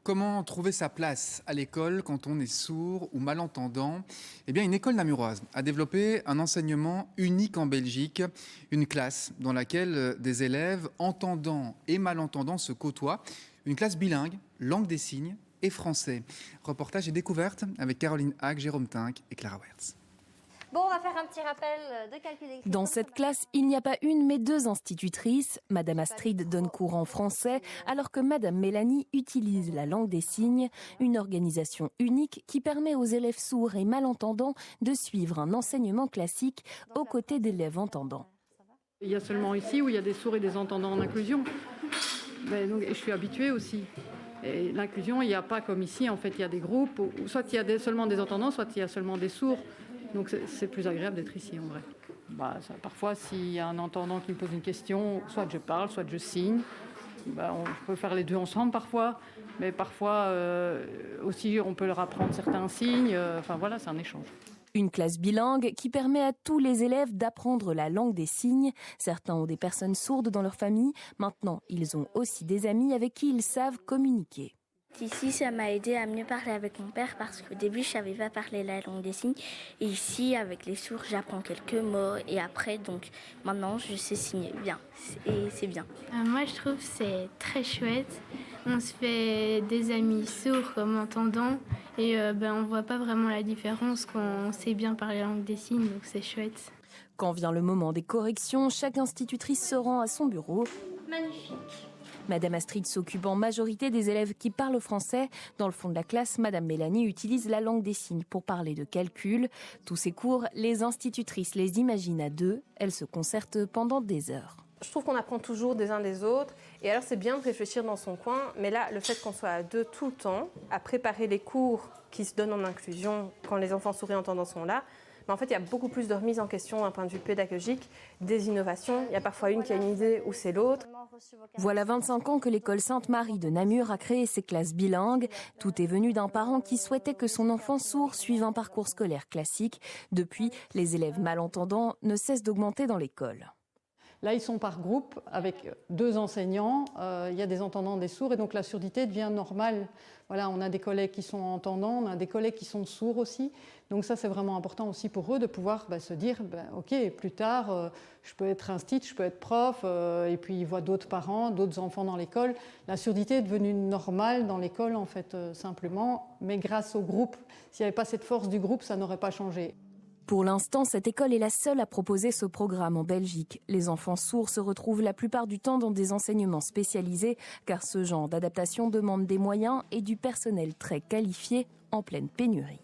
Comment trouver sa place à l'école quand on est sourd ou malentendant? Eh bien, une école namuroise a développé un enseignement unique en Belgique, une classe dans laquelle des élèves entendants et malentendants se côtoient, une classe bilingue, langue des signes et français. Reportage et découverte avec Caroline Hack, Jérôme Tinck et Clara Wertz. Bon, on va faire un petit rappel de calcul d'écriture. Dans cette classe, il n'y a pas une mais deux institutrices. Madame Astrid donne cours en français, alors que Madame Mélanie utilise la langue des signes, une organisation unique qui permet aux élèves sourds et malentendants de suivre un enseignement classique aux côtés d'élèves entendants. Il y a seulement ici où il y a des sourds et des entendants en inclusion. Donc, je suis habituée aussi. Et l'inclusion, il n'y a pas comme ici, en fait, il y a des groupes, où soit il y a seulement des entendants, soit il y a seulement des sourds. Donc c'est plus agréable d'être ici en vrai. Parfois, s'il y a un entendant qui me pose une question, soit je parle, soit je signe. On peut faire les deux ensemble parfois, mais parfois aussi on peut leur apprendre certains signes. Voilà, c'est un échange. Une classe bilingue qui permet à tous les élèves d'apprendre la langue des signes. Certains ont des personnes sourdes dans leur famille. Maintenant, ils ont aussi des amis avec qui ils savent communiquer. Ici, ça m'a aidé à mieux parler avec mon père parce qu'au début, je ne savais pas parler la langue des signes. Et ici, avec les sourds, j'apprends quelques mots. Et après, donc, maintenant, je sais signer bien. Et c'est bien. Moi, je trouve que c'est très chouette. On se fait des amis sourds comme entendants. Et on ne voit pas vraiment la différence quand on sait bien parler la langue des signes. Donc, c'est chouette. Quand vient le moment des corrections, chaque institutrice se rend à son bureau. Magnifique. Madame Astrid s'occupe en majorité des élèves qui parlent français. Dans le fond de la classe, Madame Mélanie utilise la langue des signes pour parler de calcul. Tous ces cours, les institutrices les imaginent à deux. Elles se concertent pendant des heures. Je trouve qu'on apprend toujours des uns des autres. Et alors, c'est bien de réfléchir dans son coin. Mais là, le fait qu'on soit à deux tout le temps, à préparer les cours qui se donnent en inclusion quand les enfants sourds et entendants sont là, mais en fait, il y a beaucoup plus de remise en question d'un point de vue pédagogique, des innovations. Il y a parfois une qui a une idée ou c'est l'autre. Voilà 25 ans que l'école Sainte-Marie de Namur a créé ses classes bilingues. Tout est venu d'un parent qui souhaitait que son enfant sourd suive un parcours scolaire classique. Depuis, les élèves malentendants ne cessent d'augmenter dans l'école. Là, ils sont par groupe avec deux enseignants. Il y a des entendants, des sourds, et donc la surdité devient normale. Voilà, on a des collègues qui sont entendants, on a des collègues qui sont sourds aussi. Donc ça, c'est vraiment important aussi pour eux de pouvoir se dire, ok, plus tard, je peux être instit, je peux être prof, et puis ils voient d'autres parents, d'autres enfants dans l'école. La surdité est devenue normale dans l'école, en fait, simplement, mais grâce au groupe. S'il n'y avait pas cette force du groupe, ça n'aurait pas changé. Pour l'instant, cette école est la seule à proposer ce programme en Belgique. Les enfants sourds se retrouvent la plupart du temps dans des enseignements spécialisés, car ce genre d'adaptation demande des moyens et du personnel très qualifié en pleine pénurie.